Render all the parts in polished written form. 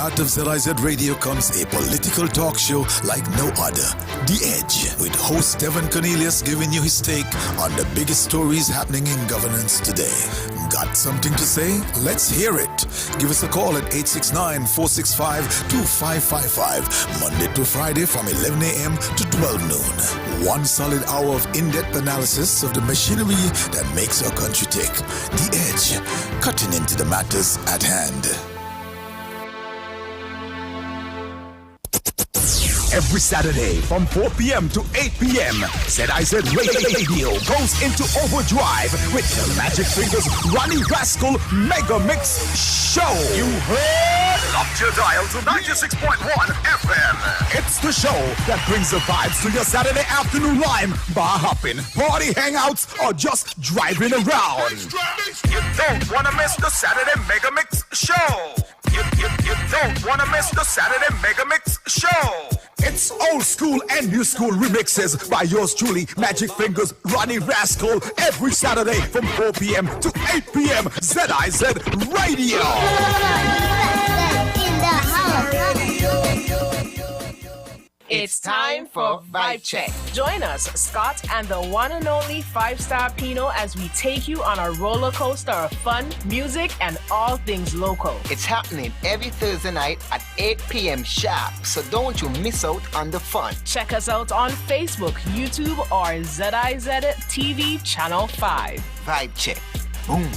heart of ZIZ Radio comes a political talk show like no other. The Edge, with host Devonne Cornelius giving you his take on the biggest stories happening in governance today. Got something to say? Let's hear it. Give us a call at 869-465-2555, Monday to Friday from 11 a.m. to 12 noon. One solid hour of in-depth analysis of the machinery that makes our country tick. The Edge, cutting into the matters at hand. Every Saturday from 4 p.m. to 8 p.m., ZIZ Radio goes into overdrive with the Magic Fingers Ronnie Rascal Mega Mix Show. You heard? Lock your dial to 96.1 FM. It's the show that brings the vibes to your Saturday afternoon lime, bar hopping, party hangouts, or just driving around. You don't want to miss the Saturday Mega Mix Show. You don't want to miss the Saturday Mega Mix Show. It's old school and new school remixes by yours truly, Magic Fingers, Ronnie Rascal, every Saturday from 4 p.m. to 8 p.m. ZIZ Radio. It's time for Vibe Check. Join us, Scott and the one and only 5-Star Pino, as we take you on a roller coaster of fun, music, and all things local. It's happening every Thursday night at 8 p.m. sharp, so don't you miss out on the fun. Check us out on Facebook, YouTube, or ZIZ TV Channel 5. Vibe Check. Boom.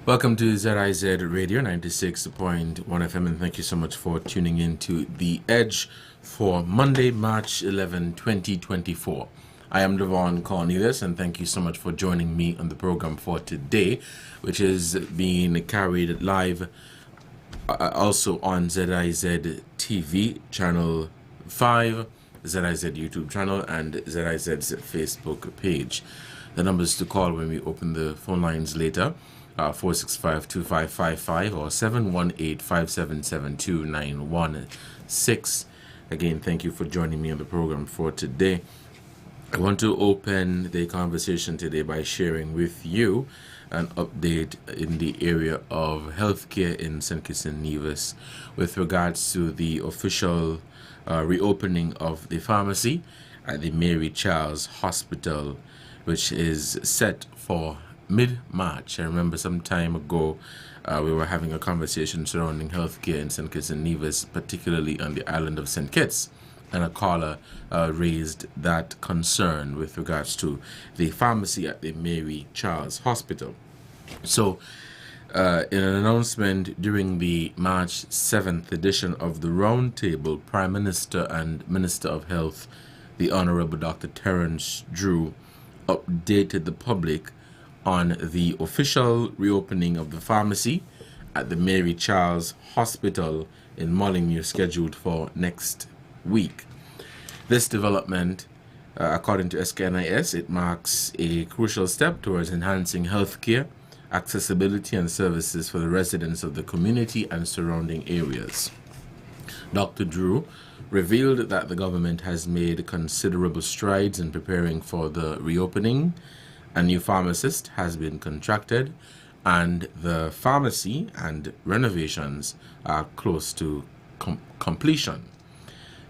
Welcome to ZIZ Radio 96.1 FM, and thank you so much for tuning in to The Edge for Monday, March 11, 2024. I am Devonne Cornelius, and thank you so much for joining me on the program for today, which is being carried live also on ZIZ TV Channel 5, ZIZ YouTube channel, and ZIZ's Facebook page. The numbers to call when we open the phone lines later: 465-2555 or 718-577-2916. Again, thank you for joining me on the program for today. I want to open the conversation today by sharing with you an update in the area of healthcare in St. Kitts and Nevis with regards to the official reopening of the pharmacy at the Mary Charles Hospital, which is set for mid-March. I remember some time ago we were having a conversation surrounding healthcare in St. Kitts and Nevis, particularly on the island of St. Kitts, and a caller raised that concern with regards to the pharmacy at the Mary Charles Hospital. So in an announcement during the March 7th edition of the Roundtable, Prime Minister and Minister of Health, the Honorable Dr. Terence Drew, updated the public on the official reopening of the pharmacy at the Mary Charles Hospital in Molyneux, scheduled for next week. This development, according to SKNIS, it marks a crucial step towards enhancing healthcare, accessibility, and services for the residents of the community and surrounding areas. Dr. Drew revealed that the government has made considerable strides in preparing for the reopening. A new pharmacist has been contracted, and the pharmacy and renovations are close to completion.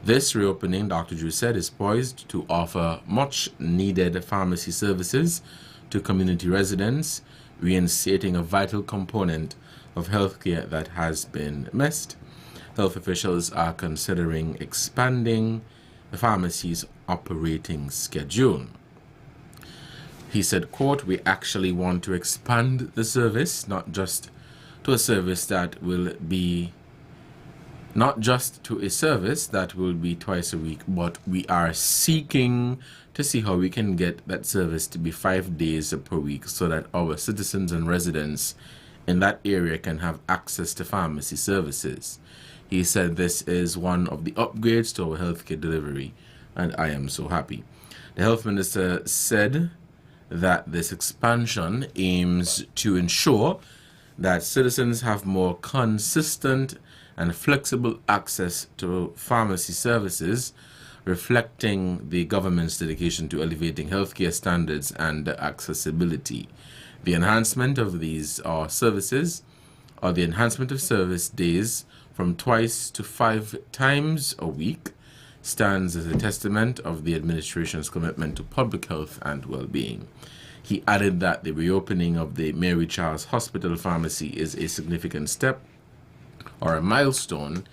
This reopening, Dr. Drew said, is poised to offer much needed pharmacy services to community residents, reinstating a vital component of healthcare that has been missed. Health officials are considering expanding the pharmacy's operating schedule. He said, quote, "We actually want to expand the service, not just to a service that will be twice a week, but we are seeking to see how we can get that service to be 5 days per week so that our citizens and residents in that area can have access to pharmacy services." He said this is one of the upgrades to our healthcare delivery, and I am so happy. The health minister said that this expansion aims to ensure that citizens have more consistent and flexible access to pharmacy services reflecting the government's dedication to elevating healthcare standards and accessibility. The enhancement of these services, or the enhancement of service days from twice to 5 times a week, stands as a testament of the administration's commitment to public health and well-being. He added that the reopening of the Mary Charles Hospital Pharmacy is a significant step or a milestone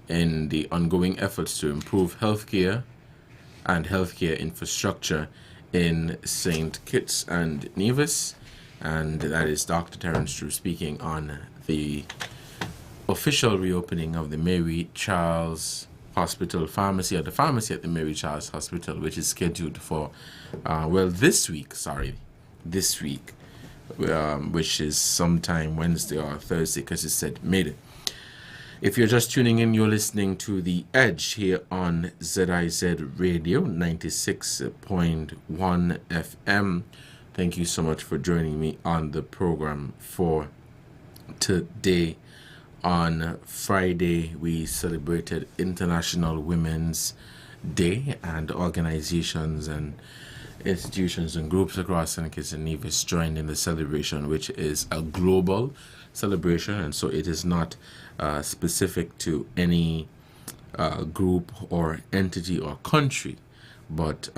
in the ongoing efforts to improve healthcare and healthcare infrastructure in St. Kitts and Nevis. And that is Dr. Terence Drew speaking on the official reopening of the Mary Charles Hospital Pharmacy, or the pharmacy at the Mary Charles Hospital, which is scheduled for, this week, which is sometime Wednesday or Thursday, because it said made it. If you're just tuning in, you're listening to The Edge here on ZIZ Radio 96.1 FM. Thank you so much for joining me on the program for today. On Friday, we celebrated International Women's Day, and organizations and institutions and groups across St. Kitts and Nevis joined in the celebration, which is a global celebration, and so it is not specific to any group or entity or country, but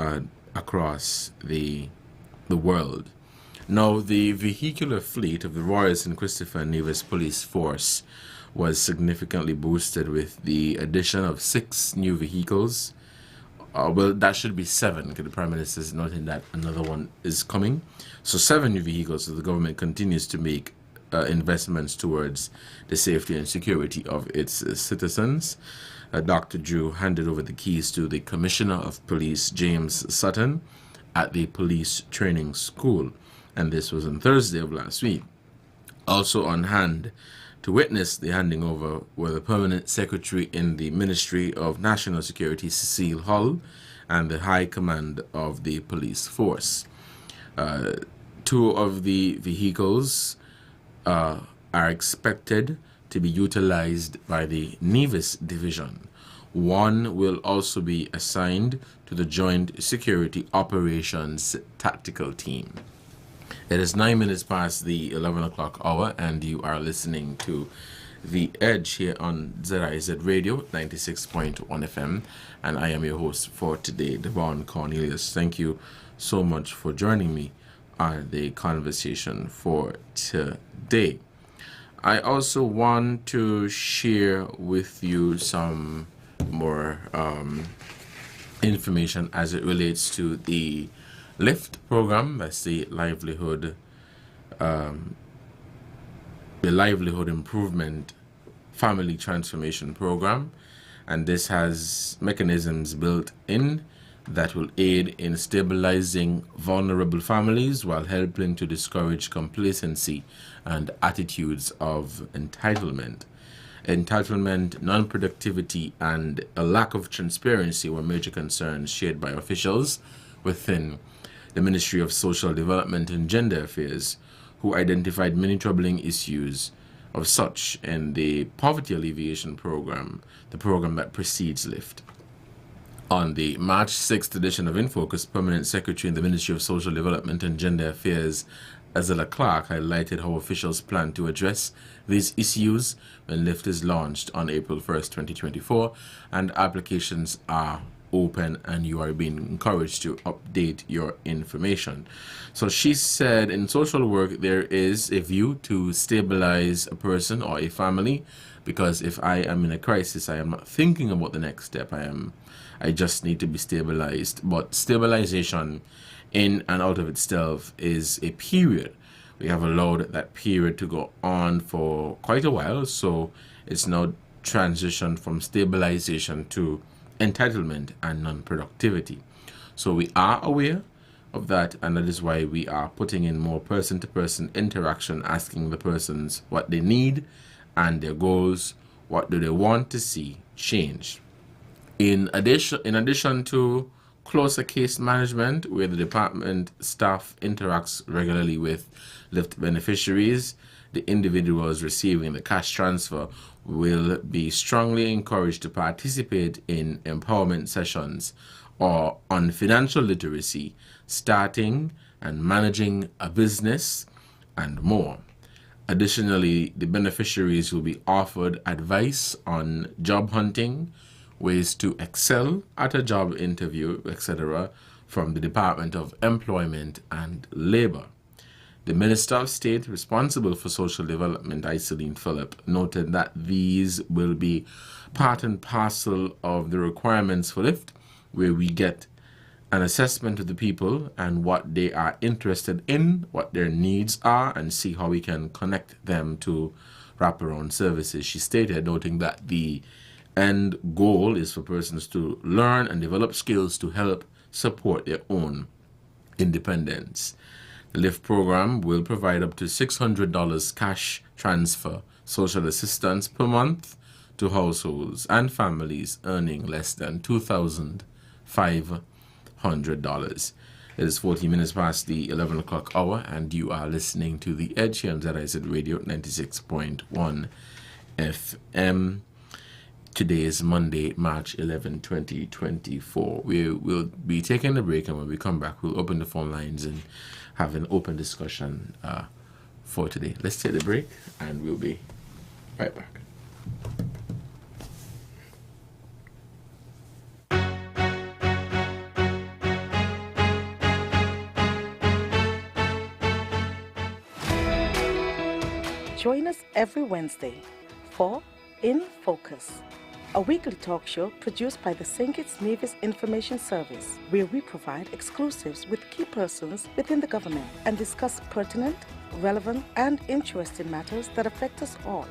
across the world. Now, the vehicular fleet of the Royal St. Christopher and Nevis Police Force was significantly boosted with the addition of 6 new vehicles. That should be 7, because the Prime Minister is noting that another one is coming. So 7 new vehicles, so the government continues to make investments towards the safety and security of its citizens. Dr. Drew handed over the keys to the Commissioner of Police, James Sutton, at the Police Training School, and this was on Thursday of last week. Also on hand to witness the handing over were the Permanent Secretary in the Ministry of National Security, Cecile Hull, and the High Command of the Police Force. 2 of the vehicles are expected to be utilized by the Nevis Division. 1 will also be assigned to the Joint Security Operations Tactical Team. It is 9 minutes past the 11 o'clock hour, and you are listening to The Edge here on ZIZ Radio 96.1 FM, and I am your host for today, Devonne Cornelius. Thank you so much for joining me on the conversation for today. I also want to share with you some more information as it relates to the LIFT program. That's the livelihood improvement family transformation program, and this has mechanisms built in that will aid in stabilizing vulnerable families while helping to discourage complacency and attitudes of entitlement. Entitlement, non-productivity, and a lack of transparency were major concerns shared by officials within the Ministry of Social Development and Gender Affairs, who identified many troubling issues of such in the Poverty Alleviation Program, the program that precedes LIFT. On the March 6th edition of InFocus, Permanent Secretary in the Ministry of Social Development and Gender Affairs, Azela Clark, highlighted how officials plan to address these issues when LIFT is launched on April 1st, 2024, and applications are open and you are being encouraged to update your information. So she said, in social work, there is a view to stabilize a person or a family, because if I am in a crisis, I am not thinking about the next step. I just need to be stabilized. But stabilization in and out of itself is a period. We have allowed that period to go on for quite a while, so it's now transitioned from stabilization to entitlement and non-productivity. So we are aware of that, and that is why we are putting in more person-to-person interaction, asking the persons what they need and their goals, what do they want to see change. In addition to closer case management, where the department staff interacts regularly with LIFT beneficiaries, the individuals receiving the cash transfer will be strongly encouraged to participate in empowerment sessions or on financial literacy, starting and managing a business, and more. Additionally, the beneficiaries will be offered advice on job hunting, ways to excel at a job interview, etc., from the Department of Employment and Labor. The Minister of State responsible for social development, Iselin Phillip, noted that these will be part and parcel of the requirements for LIFT, where we get an assessment of the people and what they are interested in, what their needs are, and see how we can connect them to wraparound services. She stated, noting that the end goal is for persons to learn and develop skills to help support their own independence. The LIFT program will provide up to $600 cash transfer social assistance per month to households and families earning less than $2,500. It is 40 minutes past the 11 o'clock hour, and you are listening to The Edge here on ZIZ Radio 96.1 FM. Today is Monday, March 11, 2024. We will be taking a break, and when we come back, we'll open the phone lines and have an open discussion for today. Let's take the break, and we'll be right back. Join us every Wednesday for In Focus, a weekly talk show produced by the St. Kitts Nevis Information Service, where we provide exclusives with key persons within the government and discuss pertinent, relevant, and interesting matters that affect us all.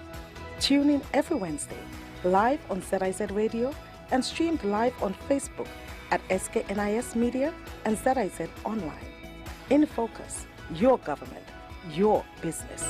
Tune in every Wednesday, live on ZIZ Radio and streamed live on Facebook at SKNIS Media and ZIZ Online. In Focus, your government, your business.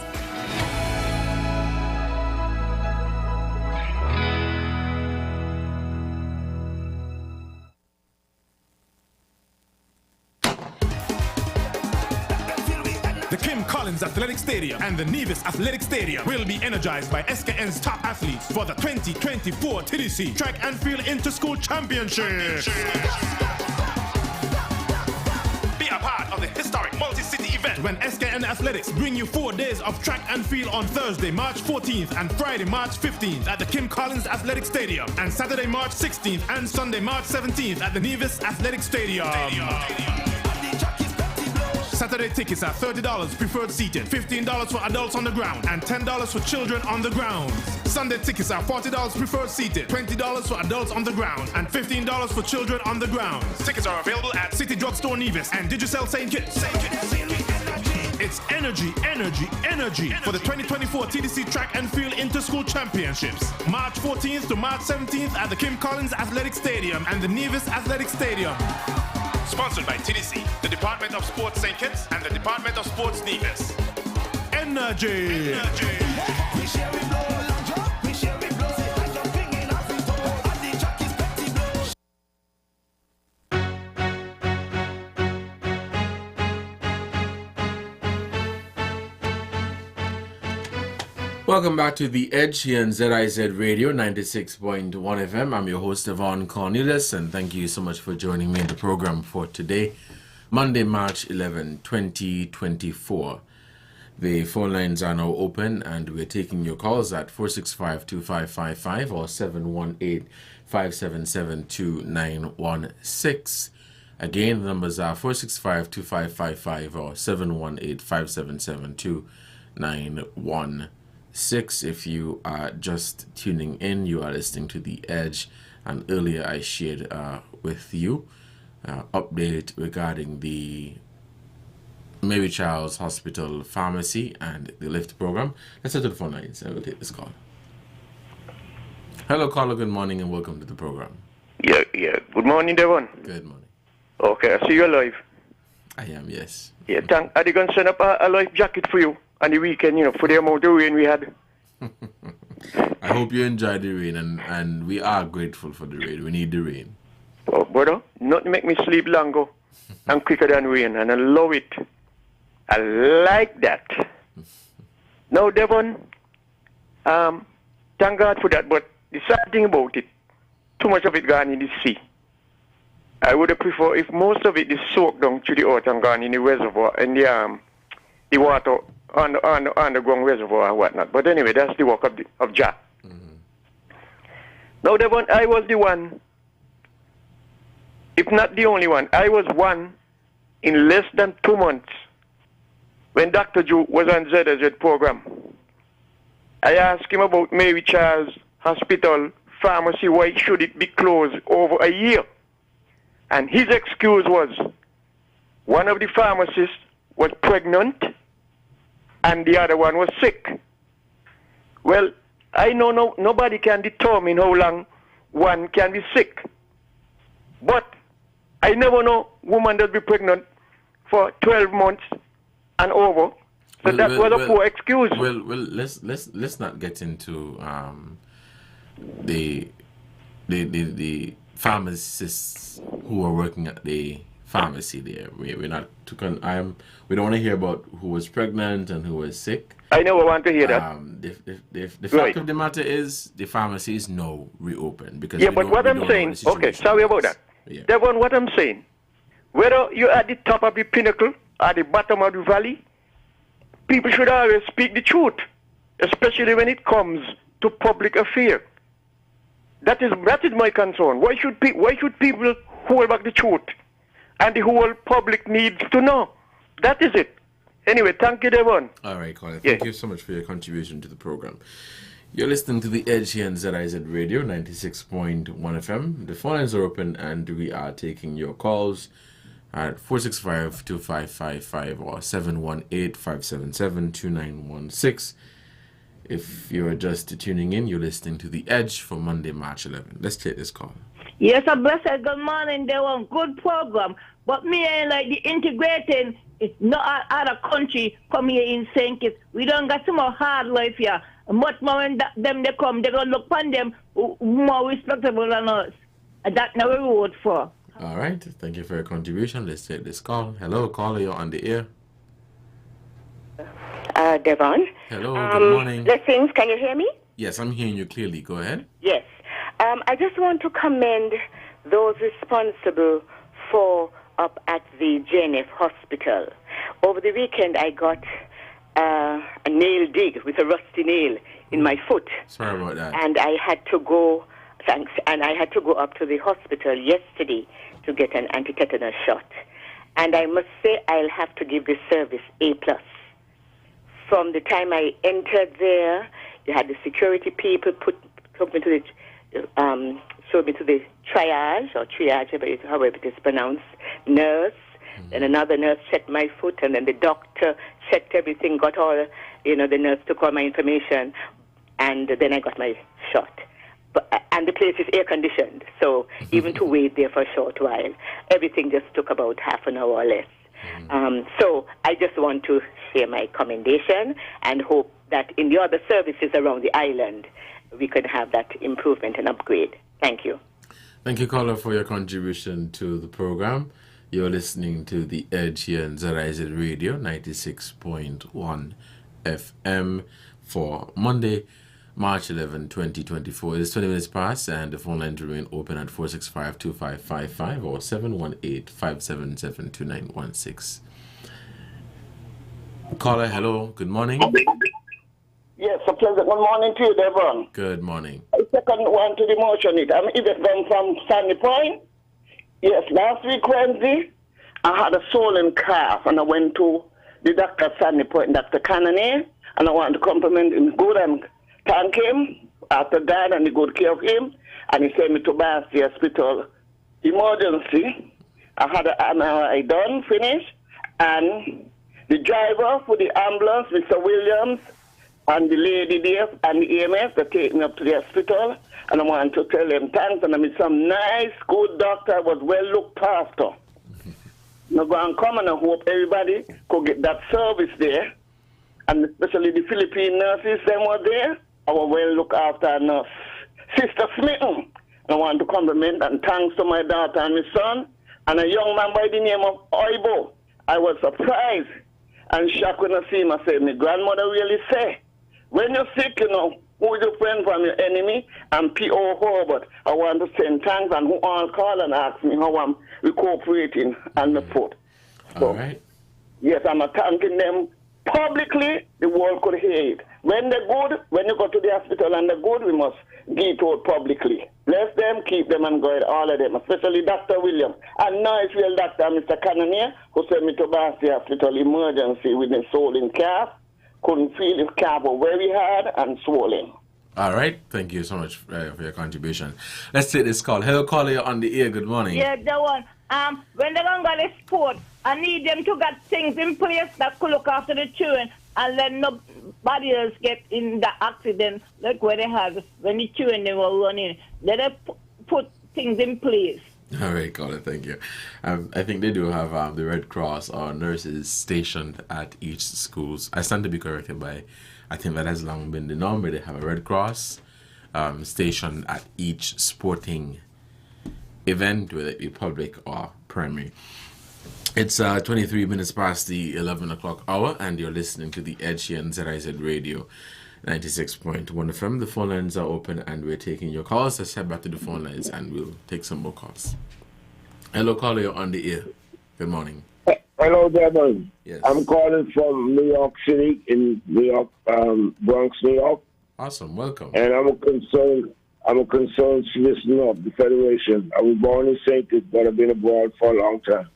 The Kim Collins Athletic Stadium and the Nevis Athletic Stadium will be energized by SKN's top athletes for the 2024 TDC Track and Field Inter-School Championship. Be a part of the historic multi-city event when SKN Athletics bring you 4 days of track and field on Thursday, March 14th and Friday, March 15th at the Kim Collins Athletic Stadium, and Saturday, March 16th and Sunday, March 17th at the Nevis Athletic Stadium. Saturday tickets are $30 preferred seated, $15 for adults on the ground, and $10 for children on the ground. Sunday tickets are $40 preferred seated, $20 for adults on the ground, and $15 for children on the ground. Tickets are available at City Drugstore Nevis and Digicel St. Kitts. It's energy, energy, energy for the 2024 TDC Track and Field Inter-School Championships. March 14th to March 17th at the Kim Collins Athletic Stadium and the Nevis Athletic Stadium. Sponsored by TDC, the Department of Sports St. Kitts, and the Department of Sports Nevis. Energy! Welcome back to The Edge here on ZIZ Radio 96.1 FM. I'm your host, Devonne Cornelius, and thank you so much for joining me in the program for today, Monday, March 11, 2024. The phone lines are now open, and we're taking your calls at 465-2555 or 718-577-2916. Again, the numbers are 465-2555 or 718-577-2916. If you are just tuning in, you are listening to The Edge, and earlier I shared with you update regarding the Mary Charles Hospital Pharmacy and the LIFT program. Let's go to the phone lines and we'll take this call. Hello, caller. Good morning and welcome to the program. Yeah. Good morning, Devon. Good morning. Okay, I see you live. I am, yes. Yeah, thank. Are they going to send up a life jacket for you on the weekend, for the amount of rain we had? I hope you enjoyed the rain, and we are grateful for the rain. We need the rain. Oh, brother, nothing make me sleep longer and quicker than rain, and I love it. I like that. Now, Devon, thank God for that, but the sad thing about it, too much of it gone in the sea. I would have preferred if most of it is soaked down to the earth and gone in the reservoir and the water on the underground reservoir and whatnot. But anyway, that's the work of Jah. Now, Devon, I was the one, if not the only one, I was one in less than 2 months when Dr. Drew was on ZIZ program. I asked him about Mary Charles Hospital pharmacy, why should it be closed over a year? And his excuse was one of the pharmacists was pregnant and the other one was sick. Well, I know nobody can determine how long one can be sick. But I never know woman that be pregnant for 12 months and over. So that was a poor excuse. Well, let's not get into the pharmacists who are working at the pharmacy there. We're not we don't want to hear about who was pregnant and who was sick. I never want to hear that. The fact of the matter is the pharmacy is now reopened because but what I'm saying, okay, sorry about that. Yeah. Devon, what I'm saying, whether you're at the top of the pinnacle or the bottom of the valley, people should always speak the truth, especially when it comes to public affairs. That is my concern. Why should people hold back the truth? And the whole public needs to know. That is it. Anyway, thank you, Devon. All right, Colin. Thank you so much for your contribution to the program. You're listening to The Edge here on ZIZ Radio, 96.1 FM. The phone lines are open and we are taking your calls at 465-2555 or 718-577-2916. If you're just tuning in, you're listening to The Edge for Monday, March 11. Let's take this call. Yes, a blessed good morning. They want good program. But me ain't like the integrating. It's not other country come here in St. Kitts. We don't got some more hard life here. Much more when them they come, they gonna look upon them more respectable than us. And that's now we vote for. All right. Thank you for your contribution. Let's take this call. Hello, caller. You're on the air. Devon. Hello. Good morning. Blessings. Can you hear me? Yes, I'm hearing you clearly. Go ahead. Yes. I just want to commend those responsible for up at the JNF hospital. Over the weekend, I got a nail dig with a rusty nail in my foot. Sorry about that. And I had to go, and I had to go up to the hospital yesterday to get an anti-tetanus shot. And I must say I'll have to give this service A+. From the time I entered there, you had the security people took me to the showed me to the triage, however it is pronounced, nurse. Then another nurse checked my foot, and then the doctor checked everything, got all, the nurse took all my information, and then I got my shot. And the place is air-conditioned, so even to wait there for a short while, everything just took about half an hour or less. So I just want to share my commendation and hope that in the other services around the island, we could have that improvement and upgrade. Thank you. Thank you, caller, for your contribution to the program. You're listening to The Edge here on ZIZ Radio, 96.1 FM for Monday, March 11, 2024. It is 20 minutes past, and the phone lines remain open at 465-2555 or 718-577-2916. Caller, hello. Good morning. Yes, a pleasant good morning to you, Devon. Good morning. I second one to the motion. I'm Yvette from Sandy Point. Yes, last week Wednesday, I had a swollen calf, and I went to the doctor at Sandy Point, Dr. Cannonier, and I want to compliment him good and thank him after that and the good care of him, and he sent me to Basti Hospital emergency. I had an MRI done, finished, and the driver for the ambulance, Mr. Williams, and the lady there and the EMS, they take me up to the hospital, and I want to tell them thanks, and I mean some nice, good doctor, was well looked after. Now go and come, and I hope everybody could get that service there, and especially the Philippine nurses, them were there, I was well looked after enough. Sister Smitten, I want to compliment and thanks to my daughter and my son, and a young man by the name of Oibo. I was surprised and shock when I see him. I say, my grandmother really say, when you're sick, you know, who is your friend from your enemy? And P.O. Hobart, I want to send thanks and who all call and ask me how I'm recuperating on the foot. So, all right. Yes, I'm thanking them publicly. The world could hear it. When they're good, when you go to the hospital and they're good, we must give it out publicly. Bless them, keep them, and guide all of them, especially Dr. William. And now it's real doctor, Mr. Cornelius, who sent me to Bassi Hospital emergency with the swollen calf. Couldn't feel his calf was very hard and swollen. All right. Thank you so much for your contribution. Let's take this call. Hello, caller, you're on the air. Good morning. Yeah, that one. When they're going to sport, I need them to get things in place that could look after the children and let nobody else get in the accident like where they had when the children they were running. Let them put things in place. All right, caller, thank you. I think they do have the Red Cross or nurses stationed at each schools. I stand to be corrected by, I think that has long been the norm, where they have a Red Cross stationed at each sporting event, whether it be public or primary. It's 23 minutes past the 11 o'clock hour, and you're listening to The Edge here on ZIZ Radio 96.1 FM. The phone lines are open, and we're taking your calls. Let's head back to the phone lines, and we'll take some more calls. Hello, caller, you're on the air. Good morning. Hello, Devonne. Yes. I'm calling from New York City, in New York, Bronx, New York. Awesome, welcome. And I'm a concerned citizen of the Federation. I was born in St. Kitts, but I've been abroad for a long time.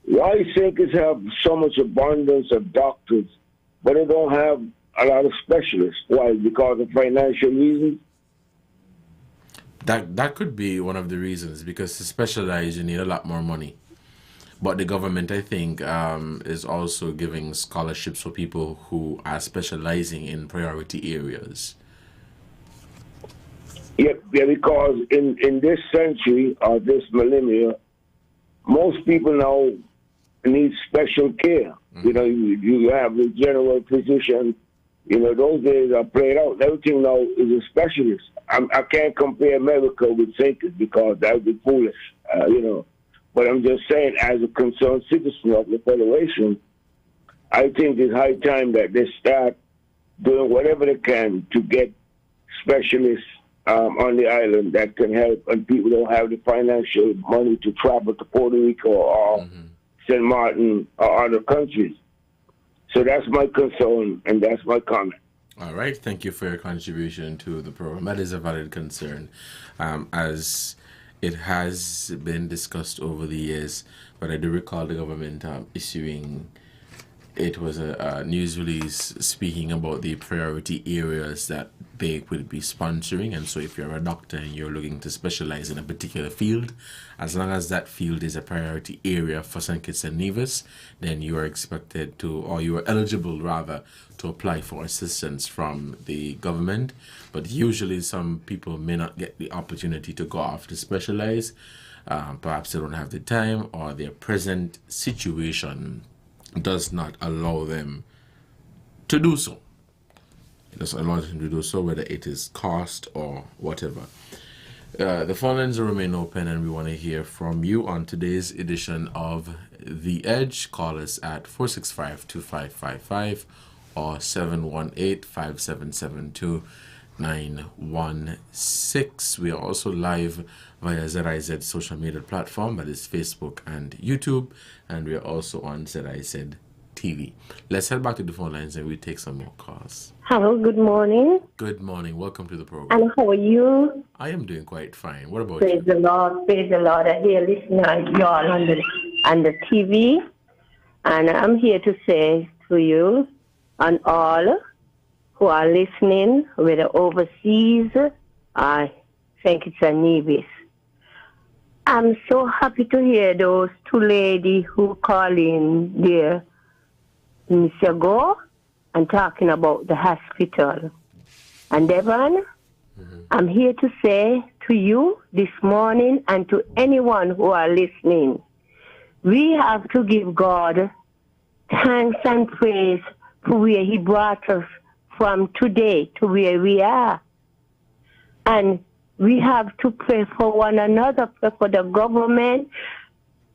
Why St. Kitts have so much abundance of doctors, but they don't have a lot of specialists? Why? Because of financial reasons? That could be one of the reasons, because to specialize, you need a lot more money. But the government, I think, is also giving scholarships for people who are specializing in priority areas. Yeah, because in this century or this millennia, most people now need special care. Mm-hmm. You know, you have the general physician. You know, those days are played out. Everything now is a specialist. I can't compare America with St. Kitts because that would be foolish, you know. But I'm just saying, as a concerned citizen of the Federation, I think it's high time that they start doing whatever they can to get specialists on the island that can help, and people don't have the financial money to travel to Puerto Rico or St. Martin or other countries. So that's my concern, and that's my comment. All right. Thank you for your contribution to the program. That is a valid concern, as it has been discussed over the years. But I do recall the government issuing, it was a news release speaking about the priority areas that they would be sponsoring. And so if you're a doctor and you're looking to specialize in a particular field, as long as that field is a priority area for St. Kitts and Nevis, then you are expected to, or you are eligible rather, to apply for assistance from the government. But usually some people may not get the opportunity to go off to specialize. Perhaps they don't have the time, or their present situation does not allow them to do so. It doesn't allow them to do so, whether it is cost or whatever. The phone lines will remain open, and we want to hear from you on today's edition of The Edge. Call us at 465-2555 or 718-577-2916. We are also live via ZIZ social media platform, that is Facebook and YouTube, and we are also on ZIZ TV. Let's head back to the phone lines and we take some more calls. Hello, good morning. Good morning. Welcome to the program. And how are you? I am doing quite fine. What about you? Praise the Lord. Praise the Lord. I hear listening you all on the TV. And I'm here to say to you and all who are listening, whether overseas or St. Kitts and Nevis, I'm so happy to hear those two ladies who call in there Mr. Go and talking about the hospital. And Devonne, I'm here to say to you this morning and to anyone who are listening, we have to give God thanks and praise for where he brought us from today to where we are. And we have to pray for one another, pray for the government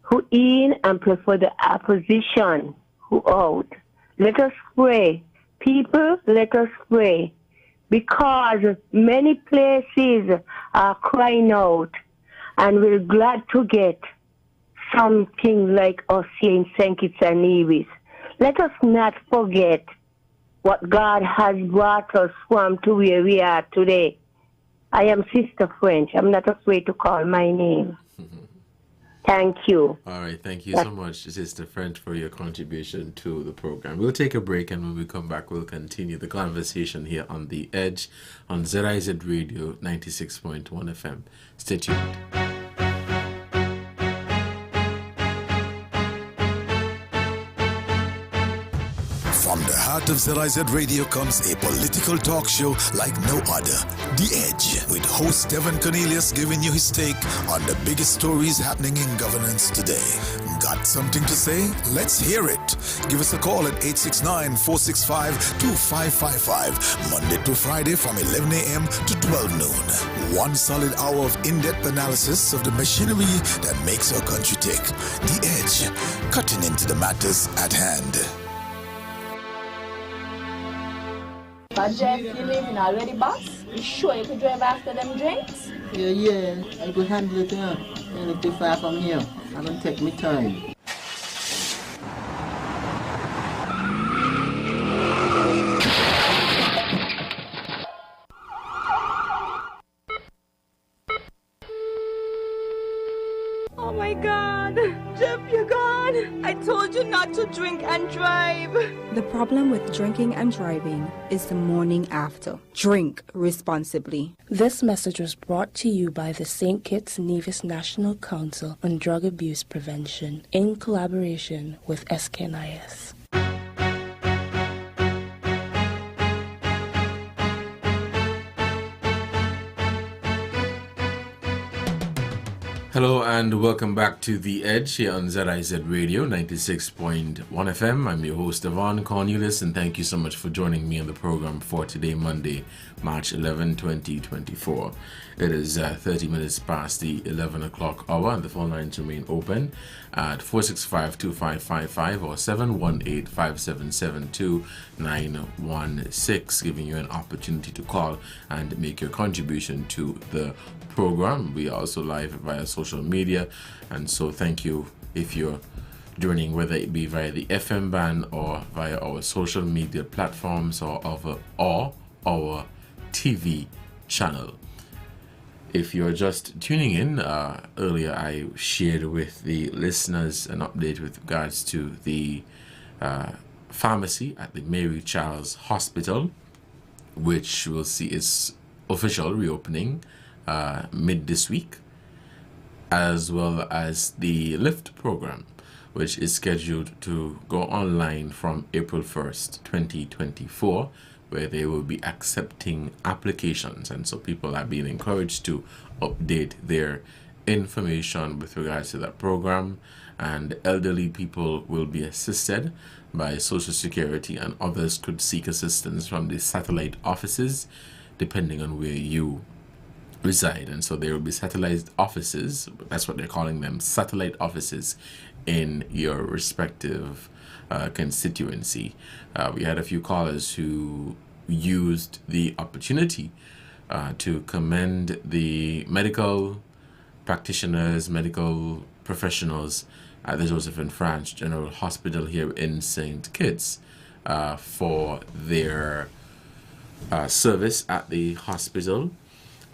who in and pray for the opposition who out. Let us pray. People, let us pray. Because many places are crying out, and we're glad to get something like us here in St. Kitts and Nevis. Let us not forget what God has brought us from to where we are today. I am Sister French. I'm not afraid to call my name. Thank you. All right. Thank you so much, Sister French, for your contribution to the program. We'll take a break, and when we come back, we'll continue the conversation here on The Edge on ZIZ Radio 96.1 FM. Stay tuned. From the heart of ZIZ Radio comes a political talk show like no other. The Edge, with host Devonne Cornelius giving you his take on the biggest stories happening in governance today. Got something to say? Let's hear it. Give us a call at 869-465-2555, Monday to Friday from 11 a.m. to 12 noon. One solid hour of in-depth analysis of the machinery that makes our country tick. The Edge, cutting into the matters at hand. But Jeff, you leaving already, boss? You sure you could drive after them drinks? Yeah, I could handle it, yeah. And if they far from here, I'm gonna take my time. Oh my God, Jeff, you're gone. I told you not to drink and drive. The problem with drinking and driving is the morning after. Drink responsibly. This message was brought to you by the St. Kitts Nevis National Council on Drug Abuse Prevention in collaboration with SKNIS. Hello and welcome back to The Edge here on ZIZ Radio 96.1 FM. I'm your host Devonne, Cornelius, and thank you so much for joining me on the program for today, Monday, March 11, 2024. It is 30 minutes past the 11 o'clock hour, and the phone lines remain open at 465-2555 or 718-577-2916, giving you an opportunity to call and make your contribution to the program. We are also live via social media, and so thank you if you're joining, whether it be via the FM band or via our social media platforms or our TV channel. If you're just tuning in, earlier I shared with the listeners an update with regards to the pharmacy at the Mary Charles Hospital, which will see its official reopening mid this week, as well as the LIFT program, which is scheduled to go online from April 1st, 2024, where they will be accepting applications. And so people are being encouraged to update their information with regards to that program, and elderly people will be assisted by Social Security, and others could seek assistance from the satellite offices depending on where you reside. And so there will be satellite offices, that's what they're calling them, satellite offices in your respective constituency. We had a few callers who used the opportunity to commend the medical practitioners, medical professionals at the Joseph and France General Hospital here in St. Kitts for their service at the hospital,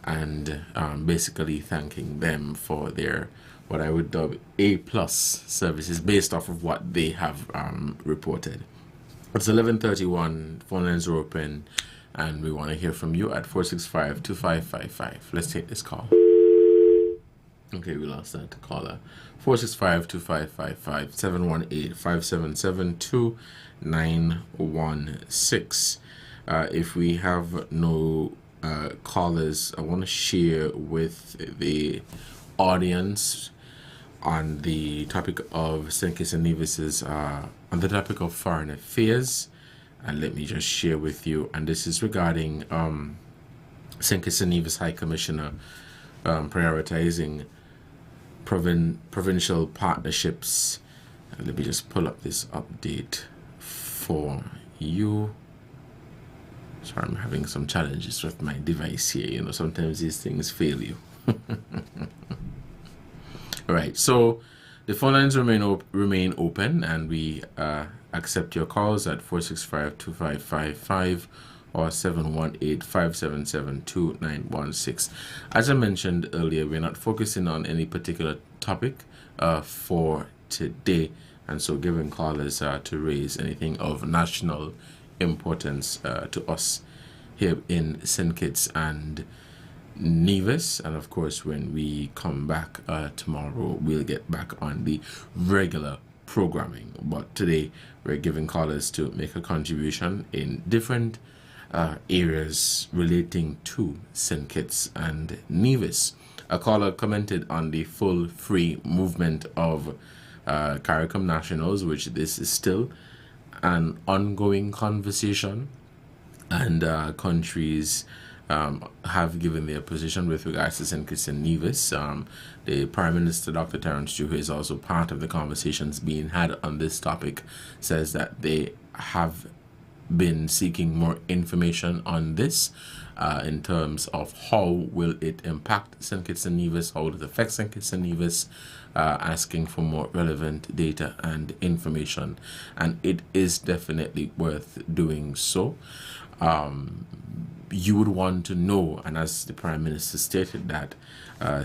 and basically thanking them for their, what I would dub A+ services based off of what they have reported. It's 11:31, phone lines are open, and we want to hear from you at 465-2555. Let's take this call. Okay, we lost that caller. 465-2555, 718-577-2916. If we have no callers, I want to share with the audience on the topic of St. Kitts and Nevis's, on the topic of foreign affairs, and let me just share with you, and this is regarding St. Kitts and Nevis High Commissioner prioritizing provincial partnerships. And let me just pull up this update for for you. Sorry, I'm having some challenges with my device here. You know, sometimes these things fail you. Right, so the phone lines remain open, and we accept your calls at 465-2555 or 718-577-2916. As I mentioned earlier, we're not focusing on any particular topic for today, and so giving callers to raise anything of national importance to us here in St. Kitts and Nevis. And of course, when we come back tomorrow, we'll get back on the regular programming. But today, we're giving callers to make a contribution in different areas relating to St. Kitts and Nevis. A caller commented on the full free movement of CARICOM nationals, which this is still an ongoing conversation, and countries have given their position with regards to St. Kitts and Nevis. The Prime Minister, Dr. Terence Juhu, is also part of the conversations being had on this topic, says that they have been seeking more information on this in terms of how will it impact St. Kitts and Nevis, how will it affect St. Kitts and Nevis, asking for more relevant data and information. And it is definitely worth doing so. You would want to know, and as the Prime Minister stated, that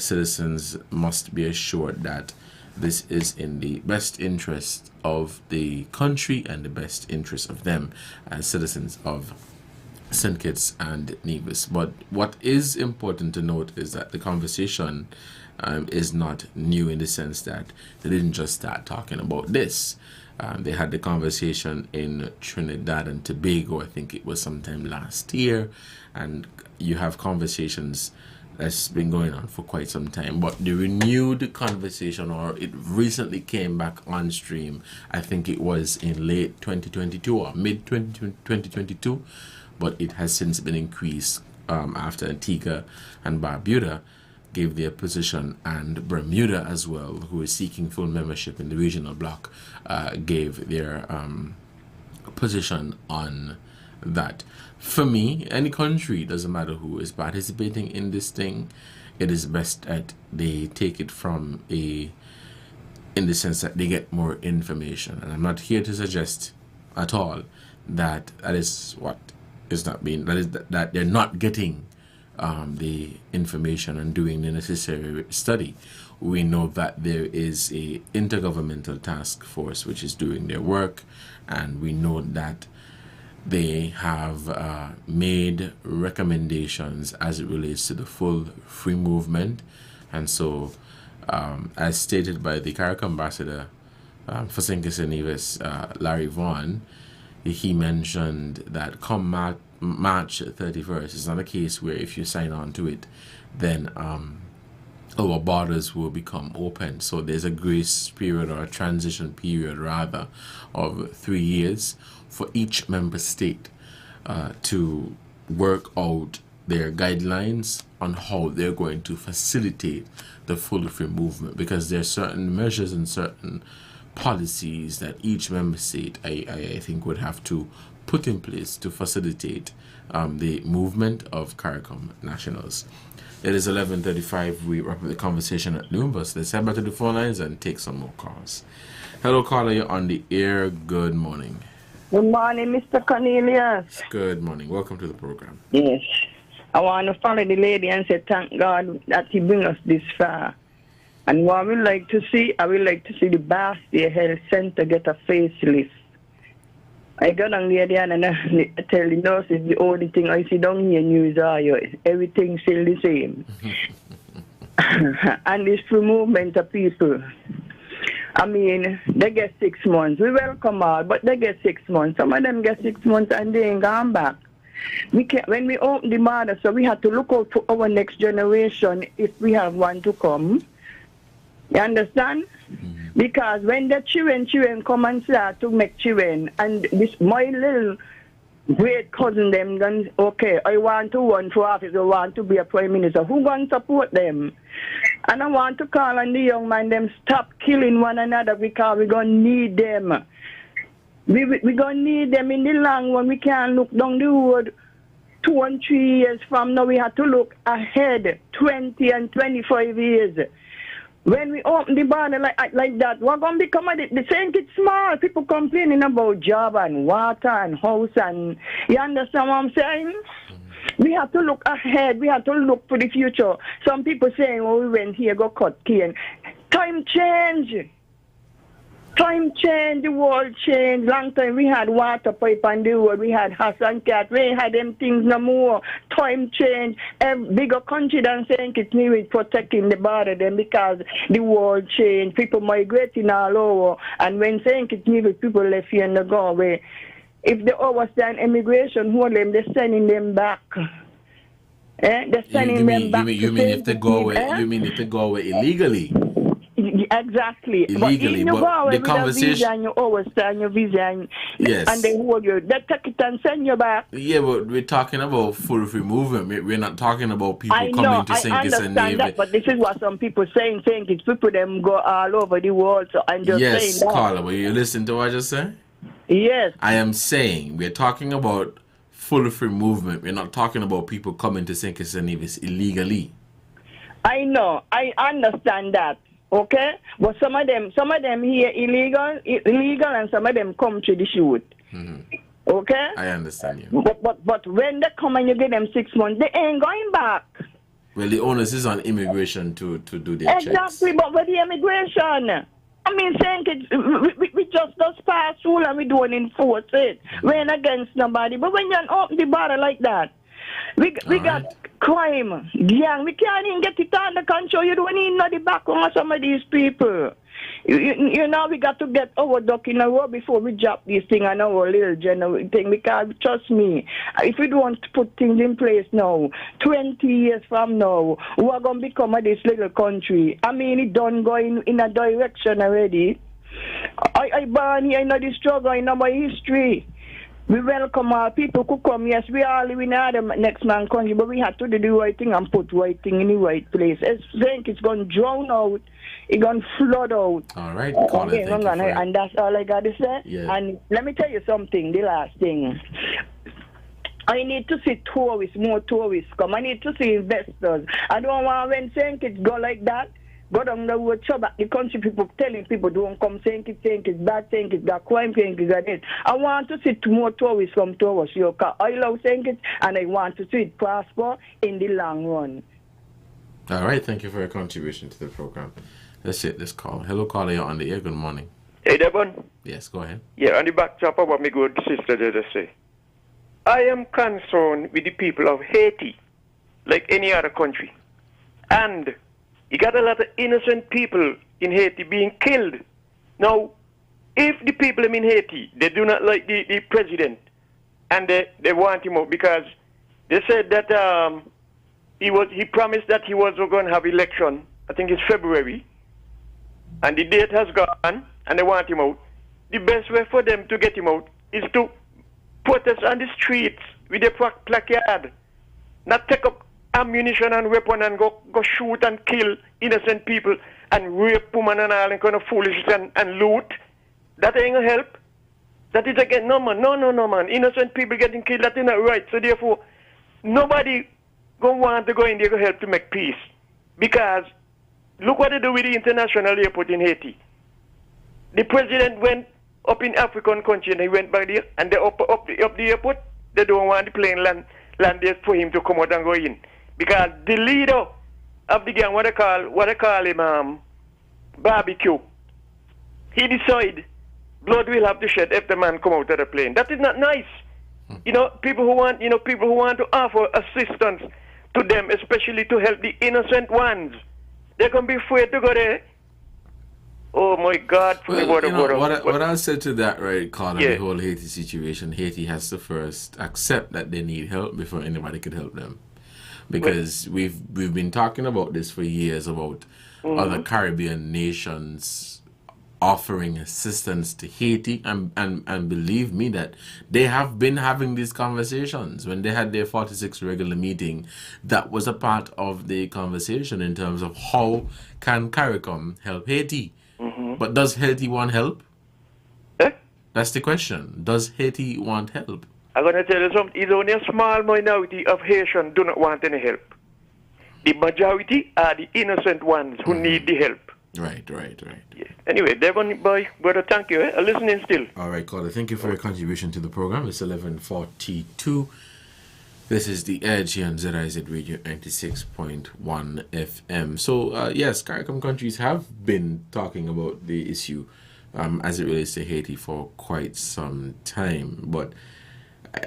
citizens must be assured that this is in the best interest of the country and the best interest of them as citizens of St. Kitts and Nevis. But what is important to note is that the conversation is not new, in the sense that they didn't just start talking about this. They had the conversation in Trinidad and Tobago, I think it was sometime last year, and you have conversations that's been going on for quite some time. But the renewed conversation, or it recently came back on stream, I think it was in late 2022 or mid 2022, but it has since been increased after Antigua and Barbuda gave their position, and Bermuda as well, who is seeking full membership in the regional bloc, gave their position on that. For me, any country, doesn't matter who is participating in this thing, it is best that they take it from in the sense that they get more information. And I'm not here to suggest at all that is what is not being, that they're not getting the information and doing the necessary study. We know that there is a intergovernmental task force which is doing their work, and we know that they have made recommendations as it relates to the full free movement. And so, as stated by the CARICOM ambassador for St. Kitts and Nevis, Larry Vaughan, he mentioned that come March 31st, it's not a case where if you sign on to it, then our borders will become open. So there's a grace period, or a transition period rather, of 3 years for each member state to work out their guidelines on how they're going to facilitate the full free movement, because there are certain measures and certain policies that each member state, I think, would have to put in place to facilitate the movement of CARICOM nationals. It is 11:35. We wrap up the conversation at noon, but let's head back to the phone lines and take some more calls. Hello, caller, you're on the air. Good morning. Good morning, Mr. Cornelius. Good morning. Welcome to the program. Yes. I want to follow the lady and say thank God that he bring us this far. And what I would like to see the Basti Health Center get a facelift. I got on the other and I tell the nurses the only thing I see down here news are everything still the same. And this free movement of people. I mean, they get 6 months. We welcome all, but they get 6 months. Some of them get 6 months and they ain't gone back. When we open the border, so we have to look out for our next generation if we have one to come. You understand? Mm-hmm. Because when the children come and start to make children, and this my little great cousin them done, okay, I want to run for office, I want to be a prime minister. Who going to support them? And I want to call on the young man them stop killing one another, because we're going to need them. We gonna need them in the long run. We can't look down the road 2 and 3 years from now. We have to look ahead 20 and 25 years. When we open the border like that, we're going to become the same kid small. People complaining about job and water and house and... You understand what I'm saying? We have to look ahead. We have to look for the future. Some people saying, oh, we went here, go cut cane. Time change. Time change, the world change. Long time we had water pipe on the road, we had house and cat, we ain't had them things no more. Time change. A bigger country than St. Kitts with protecting the border then because the world change. People migrating all over. And when St. Kitts with people left here and they go away, if they overstand immigration, hold them, they're sending them back. They're sending them back. You mean if they go away? You mean if they go away illegally? Exactly. Illegally, but the conversation. Visa and you overstand your visa and, yes. And they hold you. They take it and send you back. Yeah, but we're talking about full free movement. We're not talking about people coming to St. Kitts and Nevis. I understand that, but this is what some people saying. St. Kitts people them go all over the world. So I'm just saying that. Yes, Carla, will you listen to what I just said? Yes. I am saying we're talking about full free movement. We're not talking about people coming to St. Kitts and Nevis illegally. I know. I understand that. Okay, but some of them here illegal, and some of them come to the shoot. Okay, I understand you. But when they come and you give them 6 months, they ain't going back. Well, the onus is on immigration to do their checks. Exactly, but with the immigration, I mean, saying it, we just pass rule and we don't enforce it. We ain't against nobody. But when you open the border like that, we got crime, gang. We can't even get it on the country. You don't need the background of some of these people. You know, we got to get our duck in a row before we drop this thing on our little general thing. Because, trust me, if we don't put things in place now, 20 years from now, we are going to become this little country. I mean, it done going in a direction already. I born here in the struggle, in my history. We welcome our people who come. Yes, we all live in the next man country, but we have to do the right thing and put right thing in the right place. I think it's going to drown out. It's going to flood out. All right, and that's all I got to say. Yeah. And let me tell you something, the last thing. I need to see tourists, more tourists come. I need to see investors. I don't want when St. Kitts go like that, go down the road, show back the country people, telling people don't come, St. Kitts bad, St. Kitts got crime, St. Kitts got this. I want to see more tourists come to us. I love St. Kitts and I want to see it prosper in the long run. All right, thank you for your contribution to the program. Let's hit this call. Hello, caller, you're on the air. Good morning. Hey, Devonne. Yes, go ahead. Yeah, on the backdrop of what my good sister just say. I am concerned with the people of Haiti, like any other country. And you got a lot of innocent people in Haiti being killed. Now, if the people in Haiti, they do not like the president, and they want him out because they said that he promised that he was going to have election, I think it's February, and the date has gone, and they want him out. The best way for them to get him out is to protest on the streets with a placard, not take up ammunition and weapon and go shoot and kill innocent people and rape women and all and kind of foolishness and loot. That ain't gonna help. That is again, no man. Innocent people getting killed, that is not right. So therefore, nobody gonna want to go in there to help to make peace. Because look what they do with the international airport in Haiti. The president went up in African country and he went back there and they up the airport. They don't want the plane land there for him to come out and go in. Because the leader of the gang, what they call him, barbecue, he decide blood will have to shed if the man come out of the plane. That is not nice. You know, people who want to offer assistance to them, especially to help the innocent ones, they can be afraid to go there. Oh my God! What I said to that, right, Carl, the whole Haiti situation, Haiti has to first accept that they need help before anybody could help them. Because we've been talking about this for years about other Caribbean nations offering assistance to Haiti, and believe me that they have been having these conversations. When they had their 46th regular meeting, that was a part of the conversation in terms of how can CARICOM help Haiti. But does Haiti want help? That's the question. Does Haiti want help? I'm going to tell you something. It's only a small minority of Haitians do not want any help. The majority are the innocent ones who need the help. Right. Yes. Anyway, Devonne, boy, brother, thank you. I'm listening still. All right, caller. Thank you for your contribution to the program. It's 11:42. This is The Edge here on ZIZ Radio 96.1 FM. So, yes, CARICOM countries have been talking about the issue as it relates to Haiti for quite some time. But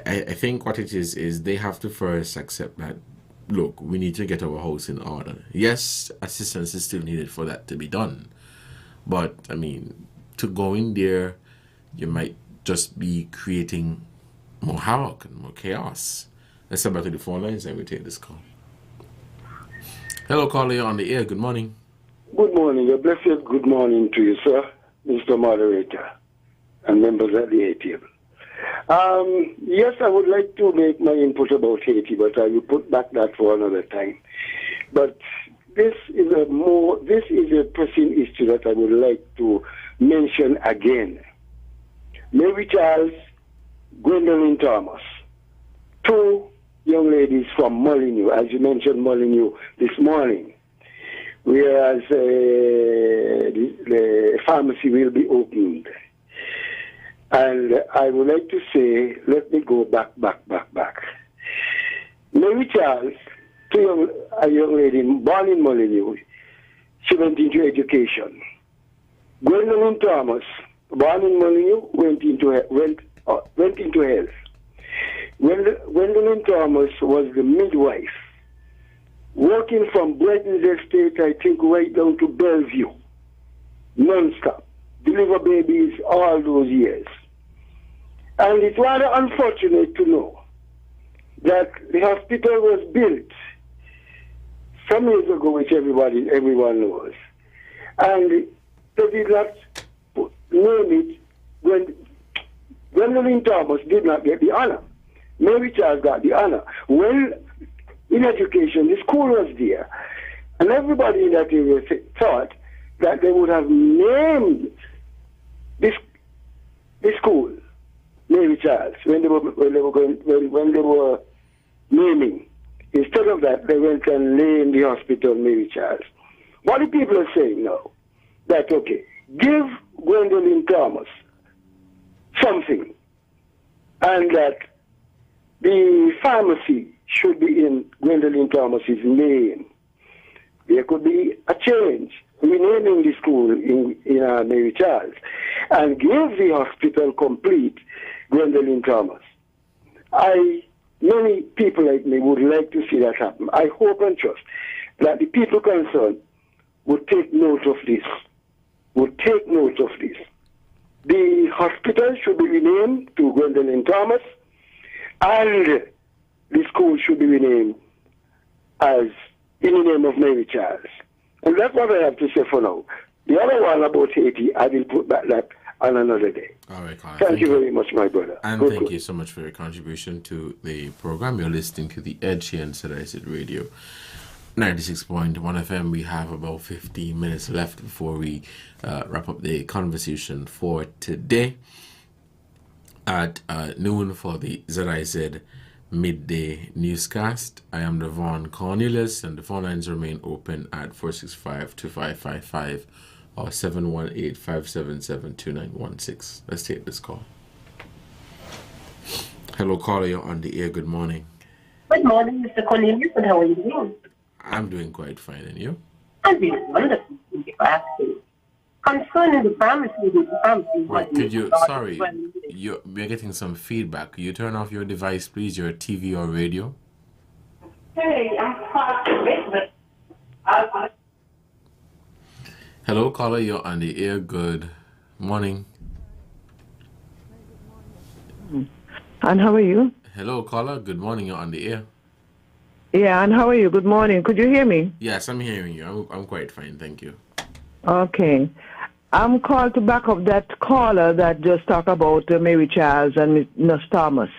I think what it is they have to first accept that, look, we need to get our house in order. Yes, assistance is still needed for that to be done. But, I mean, to go in there, you might just be creating more havoc and more chaos. Let's step back to the phone lines and we take this call. Hello, caller, you're on the air. Good morning. Good morning. A blessed good morning to you, sir, Mr. Moderator, and members at the ATM. Yes, I would like to make my input about Haiti, but I will put back that for another time. But this is a pressing issue that I would like to mention again. Mary Charles, Gwendolyn Thomas, two young ladies from Molyneux, as you mentioned Molyneux this morning, whereas the pharmacy will be opened. And I would like to say, let me go back. Mary Charles, a young lady born in Molyneux, she went into education. Gwendolyn Thomas, born in Molyneux, went into health. Gwendolyn Thomas was the midwife, working from Brighton's estate, I think, right down to Bellevue, non-stop, deliver babies all those years. And it's rather unfortunate to know that the hospital was built some years ago, which everyone knows, and they did not name it when Gwendolyn Thomas did not get the honor. Mary Charles got the honor. Well, in education, the school was there, and everybody in that area thought that they would have named this school Mary Charles when they were naming. Instead of that, they went and named the hospital Mary Charles. What the people are saying now, that okay, give Gwendolyn Thomas something, and that the pharmacy should be in Gwendolyn Thomas's name. There could be a change, renaming the school in Mary Charles, and give the hospital complete Gwendolyn Thomas. Many people like me would like to see that happen. I hope and trust that the people concerned would take note of this. The hospital should be renamed to Gwendolyn Thomas, and the school should be renamed as in the name of Mary Charles. And that's what I have to say for now. The other one about Haiti, I will put back that on another day. All right, Colin. Thank you very much, my brother. And thank you so much for your contribution to the program. You're listening to The Edge here on ZIZ Radio 96.1 FM. We have about 15 minutes left before we wrap up the conversation for today. At noon for the ZIZ Midday Newscast. I am Devonne Cornelius, and the phone lines remain open at 465-2555 or 718-577-2916. Let's take this call. Hello, caller, you're on the air. Good morning. Good morning, Mr. Cornelius, and how are you doing? I'm doing quite fine, and you? I'm doing wonderful. Thank you for asking. Concerning the pharmacy, Wait, could you, sorry, we're getting some feedback. Could you turn off your device, please, your TV or radio? Hey, I'm sorry. Hello, caller, you're on the air. Good morning. And how are you? Hello, caller. Good morning. You're on the air. Yeah, and how are you? Good morning. Could you hear me? Yes, I'm hearing you. I'm quite fine. Thank you. Okay. I'm called to back up that caller that just talked about Mary Charles and Miss Thomas.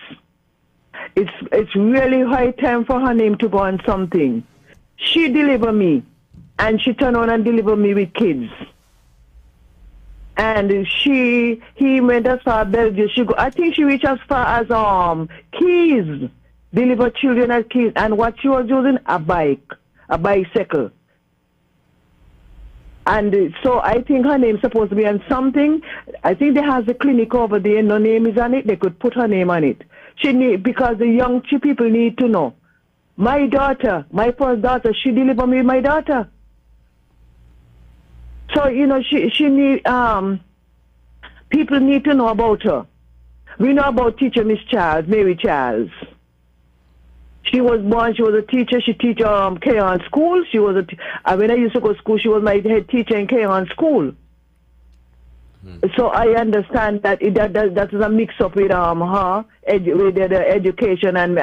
It's really high time for her name to go on something. She delivered me, and she turned on and delivered me with kids. And he went as far as Belgium. I think she reached as far as Keys, deliver children at Keys. And what she was using, a bicycle. And so I think her name's supposed to be on something. I think they has a clinic over there. No name is on it. They could put her name on it. Because the young people need to know. My daughter, my first daughter, she delivered me my daughter. So, she need, people need to know about her. We know about teacher Miss Charles, Mary Charles. She was born, she was a teacher, she teach Keon school. She was when I used to go to school, she was my head teacher in Keon school. So I understand that that is a mix up with her, with the education and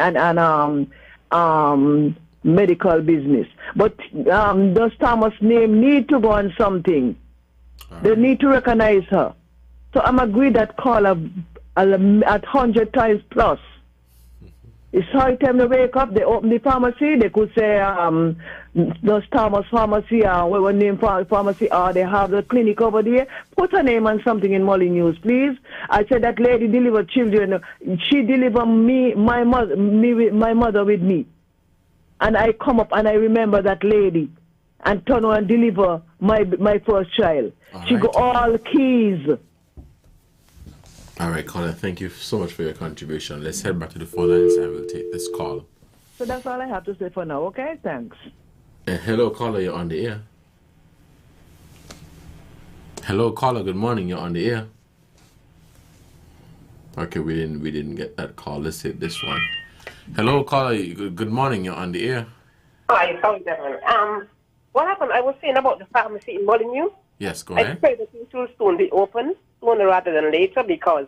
medical business. But does Thomas' name need to go on something? They need to recognize her. So I'm agreed that call at 100 times plus. It's high time to wake up. They open the pharmacy. They could say does Thomas Pharmacy or what name pharmacy, or they have the clinic over there. Put her name on something in Molly News, please. I said that lady delivered children. She delivered my mother with me. And I come up and I remember that lady and turn around and deliver my first child. She got all Keys. All right, caller, thank you so much for your contribution. Let's head back to the phone lines and we'll take this call. So that's all I have to say for now, okay? Thanks. Hello, caller, you're on the air. Hello, caller, good morning, you're on the air. Okay, we didn't get that call. Let's take this one. Hello, caller. Good morning. You're on the air. Hi, sorry, Devonne. What happened? I was saying about the pharmacy in Molyneux. Yes, go ahead. I pray that it will soon be open, sooner rather than later, because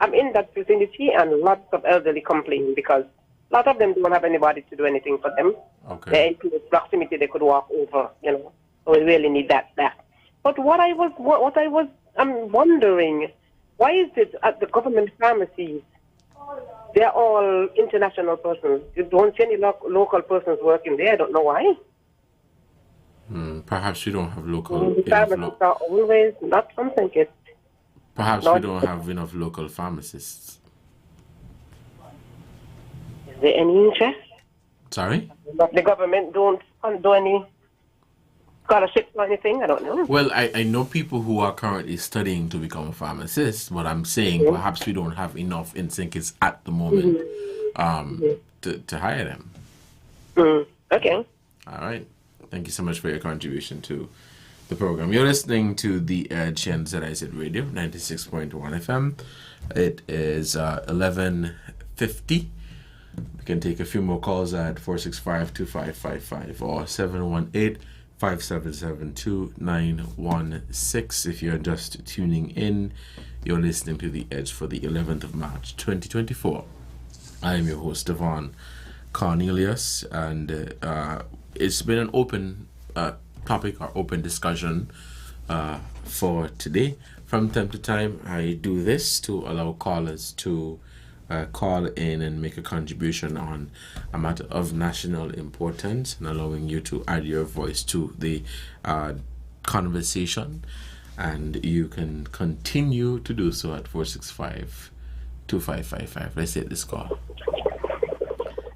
I'm in that vicinity and lots of elderly complain because a lot of them don't have anybody to do anything for them. Okay. They're in close proximity, they could walk over, So we really need that back. But I'm wondering, why is it at the government pharmacies? They're all international persons. You don't see any local persons working there. I don't know why. Perhaps we don't have local. Pharmacists are always not something. Perhaps we don't have enough local pharmacists. Is there any interest? Sorry? But the government don't do any scholarships or anything? I don't know. Well, I know people who are currently studying to become a pharmacist, but I'm saying perhaps we don't have enough in Sinkers at the moment to hire them. Okay. All right. Thank you so much for your contribution to the program. You're listening to The Edge and ZIZ Radio, 96.1 FM. It is 11:50. We can take a few more calls at 465-2555 or 718-577-2916. If you're just tuning in, you're listening to The Edge for the 11th of March, 2024. I am your host, Devonne Cornelius, and it's been an open topic or open discussion for today. From time to time, I do this to allow callers to call in and make a contribution on a matter of national importance and allowing you to add your voice to the conversation. And you can continue to do so at 465-2555. Let's take this call.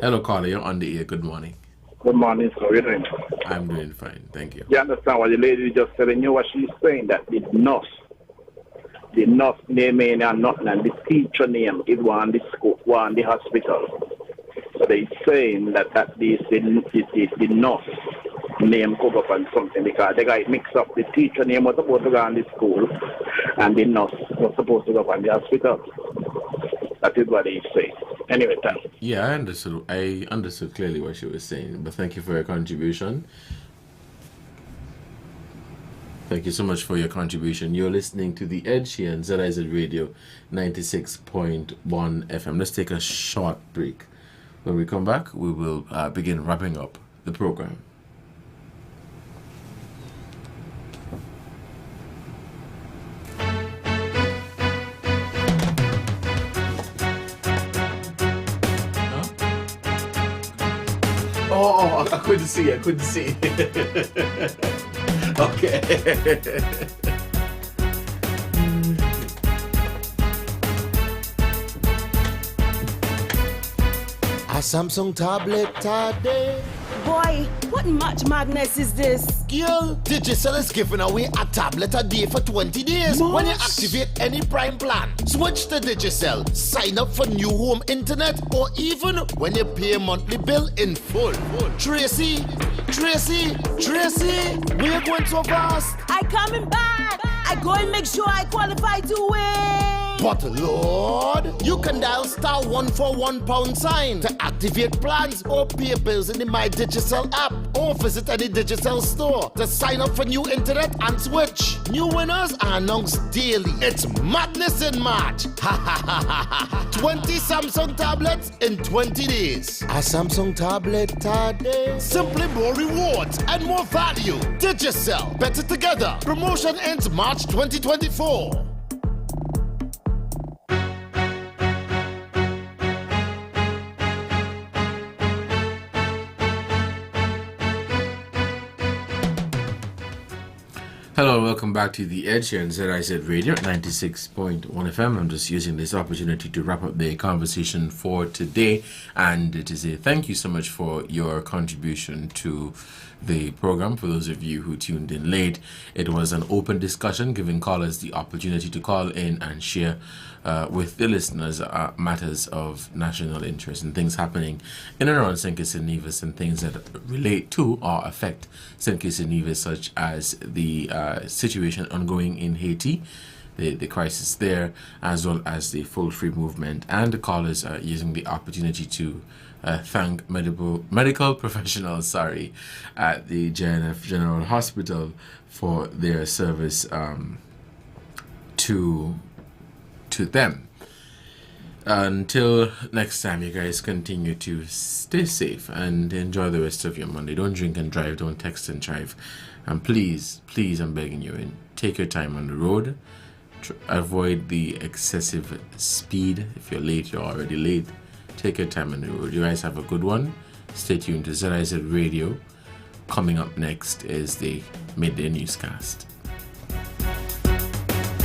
Hello, caller. You're on the air. Good morning. Good morning, sir. How are you doing? I'm doing fine. Thank you. You understand what the lady just telling you, what she's saying, that the nurse name ain't nothing, and the teacher name is one the school, one the hospital. So they saying that the nurse name cover up on something because the guy mixed up the teacher name was supposed to go on the school and the nurse was supposed to go on the hospital. That is what they say. Anyway, thanks. Yeah, I understood clearly what she was saying, but thank you for your contribution. Thank you so much for your contribution. You're listening to The Edge here on ZIZ Radio 96.1 FM. Let's take a short break. When we come back, we will begin wrapping up the program. Oh, I couldn't see. Okay. Samsung tablet today. Boy, what much madness is this? Girl, Digicel is giving away a tablet a day for 20 days. When you activate any Prime plan, switch to Digicel, sign up for new home internet, or even when you pay a monthly bill in full. Tracy, where you going so fast? I coming back. I go and make sure I qualify to win. But Lord, you can dial *141# to activate plans or pay bills in the My Digicel app, or visit any Digicel store to sign up for new internet and switch. New winners are announced daily. It's madness in March. 20 Samsung tablets in 20 days. A Samsung tablet today. Simply more rewards and more value. Digicel, better together. Promotion ends March 2024. Hello, welcome back to The Edge here on ZIZ Radio 96.1 FM. I'm just using this opportunity to wrap up the conversation for today, and it is a thank you so much for your contribution to the program. For those of you who tuned in late, it was an open discussion, giving callers the opportunity to call in and share with the listeners matters of national interest and things happening in and around St. Kitts and Nevis, and things that relate to or affect St. Kitts and Nevis, such as the situation ongoing in Haiti, the crisis there, as well as the full free movement. And the callers are using the opportunity to thank medical professionals at the JNF General Hospital for their service to them. Until next time, you guys continue to stay safe and enjoy the rest of your Monday. Don't drink and drive, don't text and drive, and please, I'm begging you, take your time on the road. Avoid the excessive speed. If you're late, you're already late. Take your time on the road. You guys have a good one. Stay tuned to ZIZ Radio. Coming up next is the Midday Newscast.